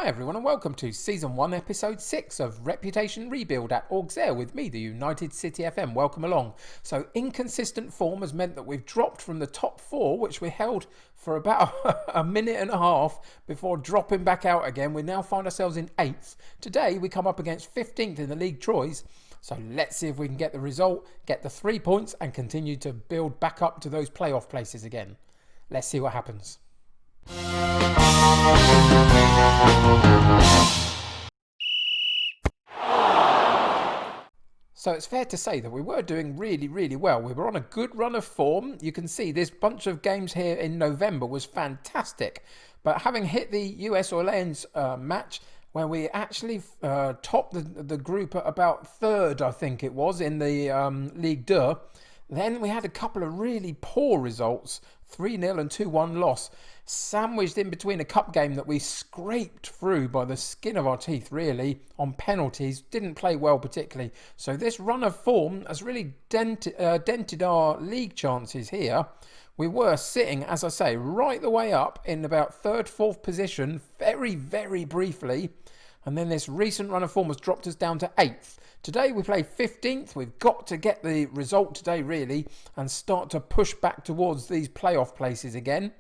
Hi everyone and welcome to Season 1 Episode 6 of Reputation Rebuild at Auxerre with me, the United City FM. Welcome along. So inconsistent form has meant that we've dropped from the top 4, which we held for about a minute and a half before dropping back out again. We now find ourselves in 8th. Today we come up against 15th in the League Troyes. So let's see if we can get the result, get the 3 points and continue to build back up to those playoff places again. Let's see what happens. So it's fair to say that we were doing really well. We were on a good run of form. You can see this bunch of games here in November was fantastic. But having hit the US Orleans match, where we actually topped the group at about 3rd, I think it was, in the Ligue, then we had a couple of really poor results, 3-0 and 2-1 loss, sandwiched in between a cup game that we scraped through by the skin of our teeth, really, on penalties. Didn't play well particularly. So this run of form has really dented our league chances here. We were sitting, as I say, right the way up in about 3rd, 4th position, very briefly. And then this recent run of form has dropped us down to 8th. Today we play 15th. We've got to get the result today, really, and start to push back towards these playoff places again.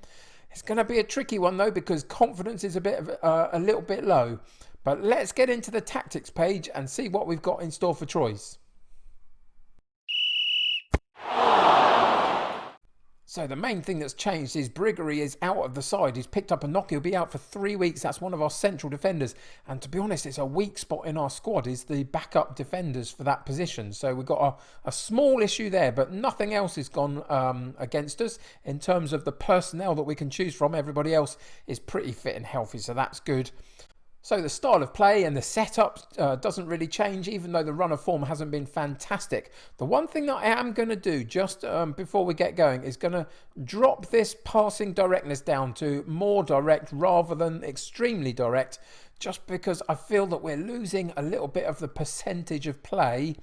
It's going to be a tricky one, though, because confidence is a little bit low. But let's get into the tactics page and see what we've got in store for Troyes. So the main thing that's changed is Brigery is out of the side. He's picked up a knock. He'll be out for 3 weeks. That's one of our central defenders. And to be honest, it's a weak spot in our squad is the backup defenders for that position. So we've got a small issue there, but nothing else has gone against us in terms of the personnel that we can choose from. Everybody else is pretty fit and healthy, so that's good. So the style of play and the setup doesn't really change, even though the run of form hasn't been fantastic. The one thing that I am going to do just before we get going is going to drop this passing directness down to more direct rather than extremely direct, just because I feel that we're losing a little bit of the percentage of play.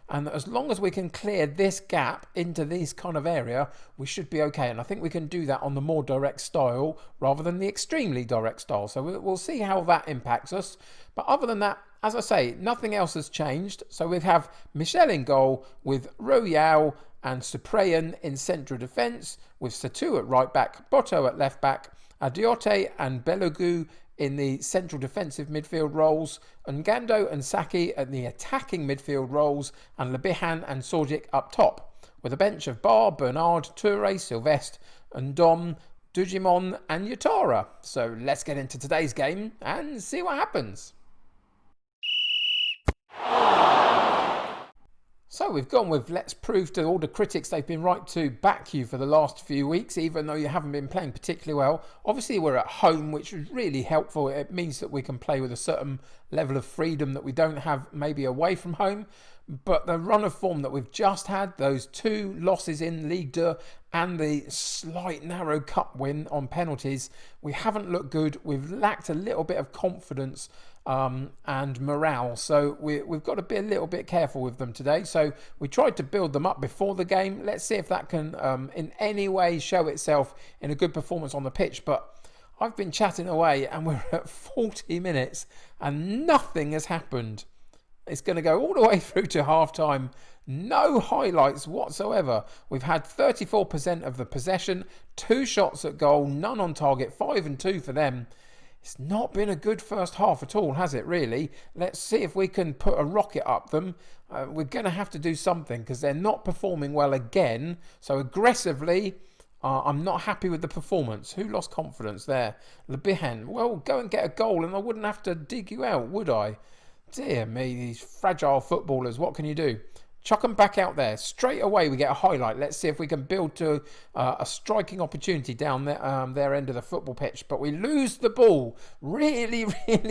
And as long as we can clear this gap into this kind of area, we should be okay. And I think we can do that on the more direct style rather than the extremely direct style. So we'll see how that impacts us. But other than that, as I say, nothing else has changed. So we have Michel in goal with Royale and Cyprien in central defence, with Satu at right back, Boto at left back, Adiote and Belogu in the central defensive midfield roles, Ngando and Saki at the attacking midfield roles, and Lebihan and Sorgic up top, with a bench of Bar, Bernard, Toure, Sylvestre, and Dom, Dujimon and Yatara. So let's get into today's game and see what happens. So we've gone with let's prove to all the critics they've been right to back you for the last few weeks, even though you haven't been playing particularly well. Obviously we're at home, which is really helpful. It means that we can play with a certain level of freedom that we don't have maybe away from home. But the run of form that we've just had, those 2 losses in Ligue 2 and the slight narrow cup win on penalties, we haven't looked good. We've lacked a little bit of confidence and morale, so we've got to be a little bit careful with them today. So we tried to build them up before the game. Let's see if that can in any way show itself in a good performance on the pitch. But I've been chatting away and we're at 40 minutes and nothing has happened. It's going to go all the way through to half time. No highlights whatsoever. We've had 34% of the possession, 2 shots at goal, none on target, 5 and 2 for them. It's not been a good first half at all, has it, really? Let's see if we can put a rocket up them. We're going to have to do something because they're not performing well again. So aggressively, I'm not happy with the performance. Who lost confidence there? Lebihan. Well, go and get a goal and I wouldn't have to dig you out, would I? Dear me, these fragile footballers. What can you do? Chuck them back out there. Straight away we get a highlight. Let's see if we can build to a striking opportunity down their end of the football pitch. But we lose the ball really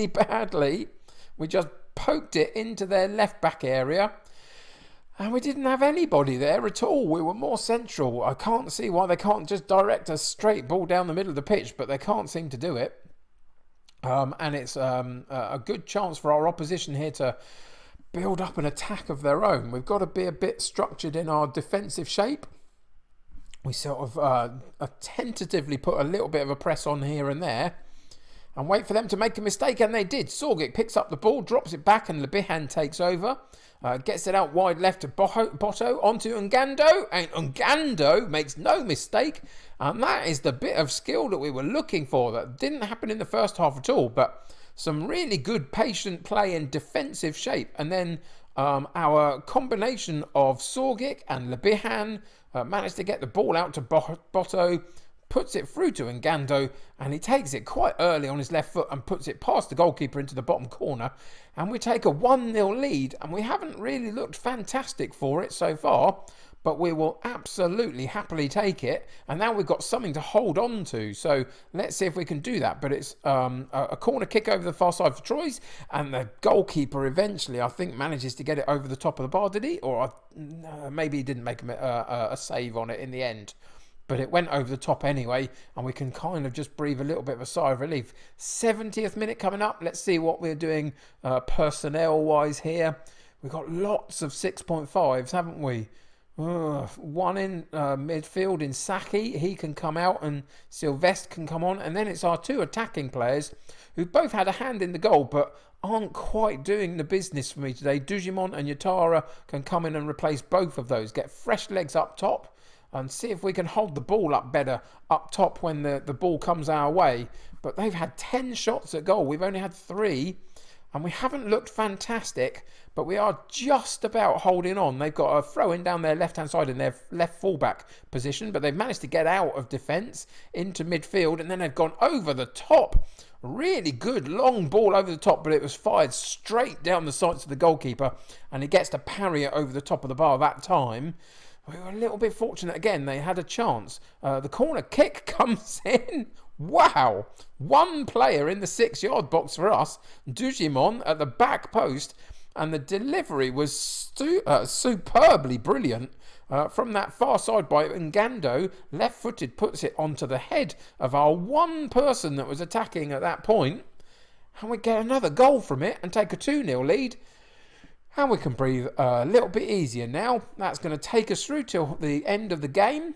badly. We just poked it into their left back area. And we didn't have anybody there at all. We were more central. I can't see why they can't just direct a straight ball down the middle of the pitch. But they can't seem to do it. And it's a good chance for our opposition here to build up an attack of their own. We've got to be a bit structured in our defensive shape. We sort of tentatively put a little bit of a press on here and there. and wait for them to make a mistake, and they did. Sorgic picks up the ball, drops it back, and Lebihan takes over. Gets it out wide left to Botto, onto Ngando, and Ngando makes no mistake, and that is the bit of skill that we were looking for. That didn't happen in the first half at all, but some really good patient play in defensive shape, and then our combination of Sorgic and Lebihan managed to get the ball out to Botto, puts it through to Ngando, and he takes it quite early on his left foot and puts it past the goalkeeper into the bottom corner, and we take a 1-0 lead, and we haven't really looked fantastic for it so far, but we will absolutely happily take it, and now we've got something to hold on to, so let's see if we can do that. But it's a corner kick over the far side for Troyes, and the goalkeeper eventually, I think, manages to get it over the top of the bar, did he? Or maybe he didn't make a save on it in the end. But it went over the top anyway, and we can kind of just breathe a little bit of a sigh of relief. 70th minute coming up. Let's see what we're doing personnel-wise here. We've got lots of 6.5s, haven't we? One in midfield in Saki. He can come out, and Sylvestre can come on. And then it's our two attacking players who both had a hand in the goal, but aren't quite doing the business for me today. Dujimon and Yatara can come in and replace both of those. Get fresh legs up top, and see if we can hold the ball up better up top when the ball comes our way. But they've had 10 shots at goal. We've only had 3, and we haven't looked fantastic, but we are just about holding on. They've got a throw-in down their left-hand side in their left fullback position, but they've managed to get out of defence into midfield, and then they've gone over the top. Really good long ball over the top, but it was fired straight down the sights of the goalkeeper, and he gets to parry it over the top of the bar that time. We were a little bit fortunate again. They had a chance. The corner kick comes in. Wow. One player in the 6-yard box for us. Dujimon at the back post. And the delivery was superbly brilliant from that far side by Ngando. Left-footed puts it onto the head of our one person that was attacking at that point. And we get another goal from it and take a 2-0 lead. And we can breathe a little bit easier now. That's going to take us through till the end of the game.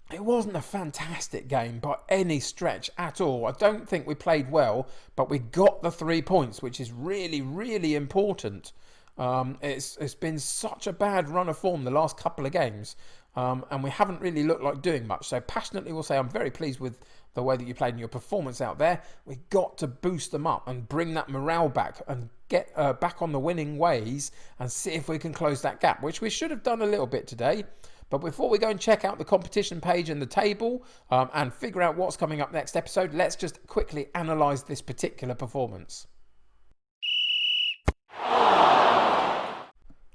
It wasn't a fantastic game by any stretch at all. I don't think we played well, but we got the 3 points, which is really, really important. It's been such a bad run of form the last couple of games, and we haven't really looked like doing much. So passionately we'll say I'm very pleased with the way that you played and your performance out there. We got to boost them up and bring that morale back and get back on the winning ways and see if we can close that gap, which we should have done a little bit today. But before we go and check out the competition page and the table and figure out what's coming up next episode, let's just quickly analyse this particular performance.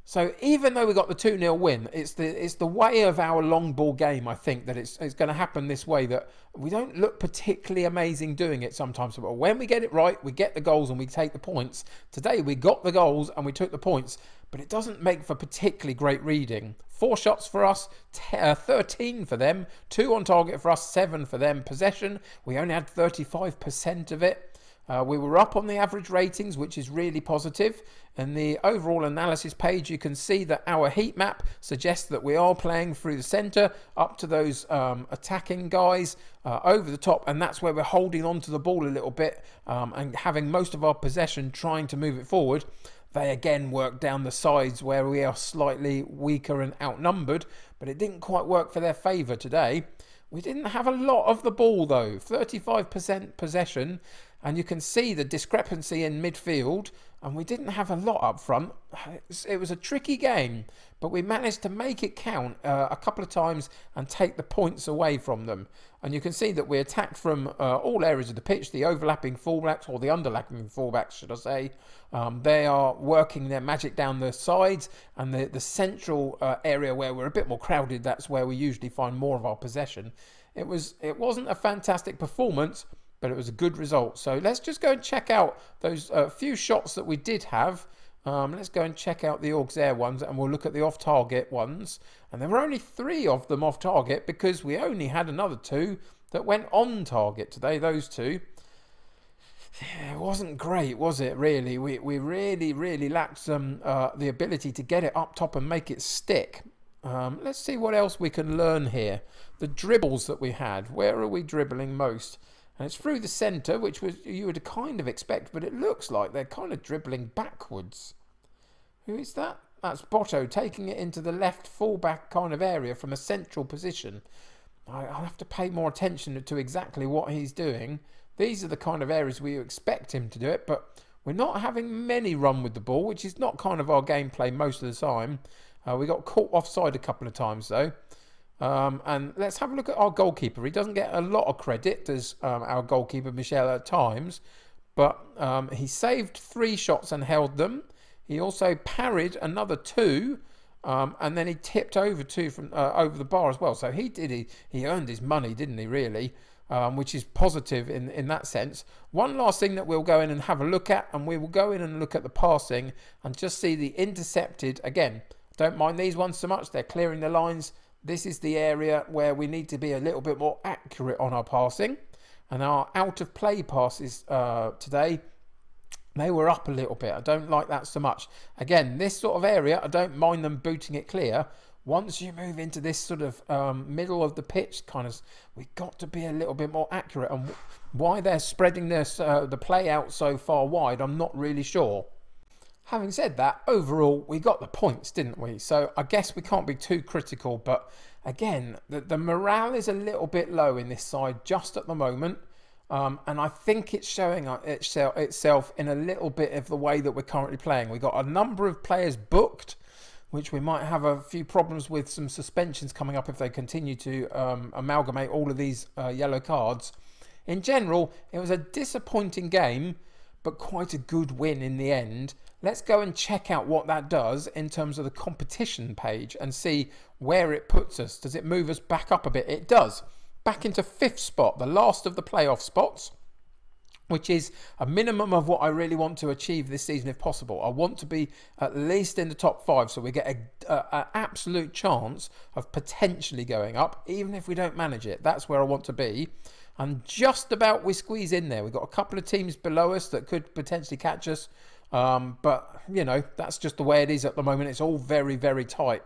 So even though we got the 2-0 win, it's the way of our long ball game, I think, that it's going to happen this way, that we don't look particularly amazing doing it sometimes. But when we get it right, we get the goals and we take the points. Today we got the goals and we took the points, but it doesn't make for particularly great reading. 4 shots for us, 13 for them, 2 on target for us, 7 for them. Possession, we only had 35% of it. We were up on the average ratings, which is really positive. In the overall analysis page, you can see that our heat map suggests that we are playing through the centre, up to those attacking guys, over the top, and that's where we're holding on to the ball a little bit and having most of our possession trying to move it forward. They again work down the sides where we are slightly weaker and outnumbered, but it didn't quite work for their favour today. We didn't have a lot of the ball though, 35% possession, and you can see the discrepancy in midfield, and we didn't have a lot up front. It was a tricky game, but we managed to make it count a couple of times and take the points away from them. And you can see that we attacked from all areas of the pitch, the overlapping fullbacks, or the underlapping fullbacks, should I say. They are working their magic down the sides, and the central area where we're a bit more crowded, that's where we usually find more of our possession. It wasn't a fantastic performance, but it was a good result. So let's just go and check out those few shots that we did have. Let's go and check out the Auxerre ones, and we'll look at the off-target ones. And there were only 3 of them off-target because we only had another 2 that went on target today, those 2. It wasn't great, was it, really? We really, really lacked the ability to get it up top and make it stick. Let's see what else we can learn here. The dribbles that we had. Where are we dribbling most? And it's through the centre, which was you would kind of expect, but it looks like they're kind of dribbling backwards. Who is that? That's Botto taking it into the left full-back kind of area from a central position. I'll have to pay more attention to exactly what he's doing. These are the kind of areas we expect him to do it, but we're not having many run with the ball, which is not kind of our gameplay most of the time. We got caught offside a couple of times though. And let's have a look at our goalkeeper. He doesn't get a lot of credit, does our goalkeeper Michel at times, but he saved 3 shots and held them. He also parried another 2, and then he tipped over 2 from over the bar as well. So he earned his money, didn't he? Really, which is positive in that sense. One last thing that we'll go in and have a look at, and we will go in and look at the passing and just see the intercepted. Again, don't mind these ones so much. They're clearing the lines. This is the area where we need to be a little bit more accurate on our passing. And our out of play passes today, they were up a little bit. I don't like that so much. Again, this sort of area, I don't mind them booting it clear. Once you move into this sort of middle of the pitch, kind of, we've got to be a little bit more accurate. And why they're spreading this the play out so far wide, I'm not really sure. Having said that, overall, we got the points, didn't we? So I guess we can't be too critical. But again, the morale is a little bit low in this side just at the moment. And I think it's showing itself in a little bit of the way that we're currently playing. We've got a number of players booked, which we might have a few problems with some suspensions coming up if they continue to amalgamate all of these yellow cards. In general, it was a disappointing game, but quite a good win in the end. Let's go and check out what that does in terms of the competition page and see where it puts us. Does it move us back up a bit? It does. Back into 5th spot, the last of the playoff spots, which is a minimum of what I really want to achieve this season if possible. I want to be at least in the top 5, so we get an absolute chance of potentially going up, even if we don't manage it. That's where I want to be. And just about we squeeze in there. We've got a couple of teams below us that could potentially catch us. But, you know, that's just the way it is at the moment. It's all very, very tight.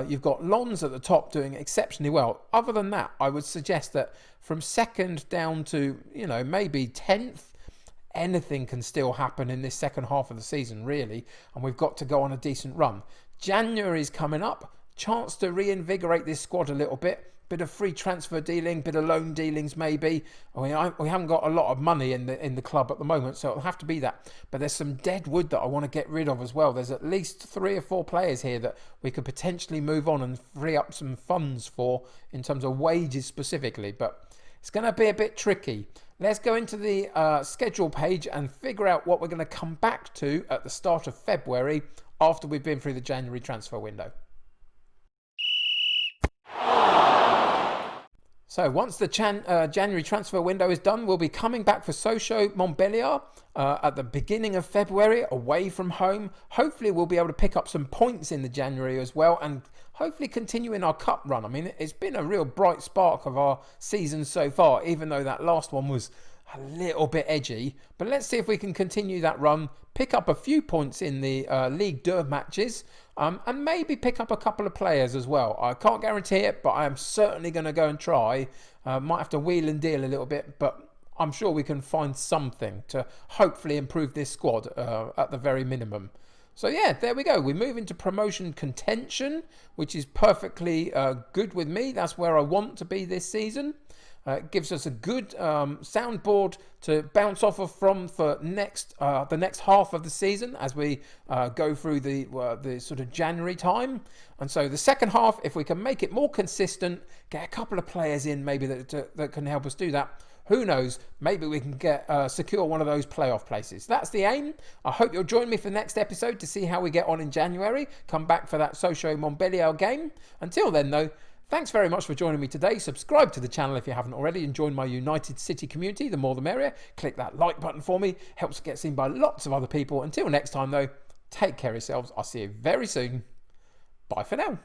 You've got Lons at the top doing exceptionally well. Other than that, I would suggest that from 2nd down to, you know, maybe 10th, anything can still happen in this second half of the season, really. And we've got to go on a decent run. January's coming up. Chance to reinvigorate this squad a little bit. Bit of free transfer dealing, bit of loan dealings maybe. I mean, we haven't got a lot of money in the club at the moment, so it'll have to be that. But there's some dead wood that I want to get rid of as well. There's at least 3 or 4 players here that we could potentially move on and free up some funds for in terms of wages specifically. But it's going to be a bit tricky. Let's go into the schedule page and figure out what we're going to come back to at the start of February after we've been through the January transfer window. So once the January transfer window is done, we'll be coming back for Sochaux Montbéliard at the beginning of February, away from home. Hopefully we'll be able to pick up some points in the January as well, and hopefully continue in our cup run. I mean, it's been a real bright spark of our season so far, even though that last one was a little bit edgy. But let's see if we can continue that run, pick up a few points in the Ligue 2 matches, and maybe pick up a couple of players as well. I can't guarantee it, but I am certainly going to go and try. Might have to wheel and deal a little bit, but I'm sure we can find something to hopefully improve this squad at the very minimum. So yeah, there we go. We move into promotion contention, which is perfectly good with me. That's where I want to be this season. It gives us a good soundboard to bounce off of from for the next half of the season as we go through the sort of January time. And so the second half, if we can make it more consistent, get a couple of players in maybe that can help us do that. Who knows? Maybe we can get secure one of those playoff places. That's the aim. I hope you'll join me for the next episode to see how we get on in January. Come back for that Sochaux Montbéliard game. Until then, though, thanks very much for joining me today. Subscribe to the channel if you haven't already and join my United City community. The more the merrier. Click that like button for me. Helps get seen by lots of other people. Until next time, though, take care of yourselves. I'll see you very soon. Bye for now.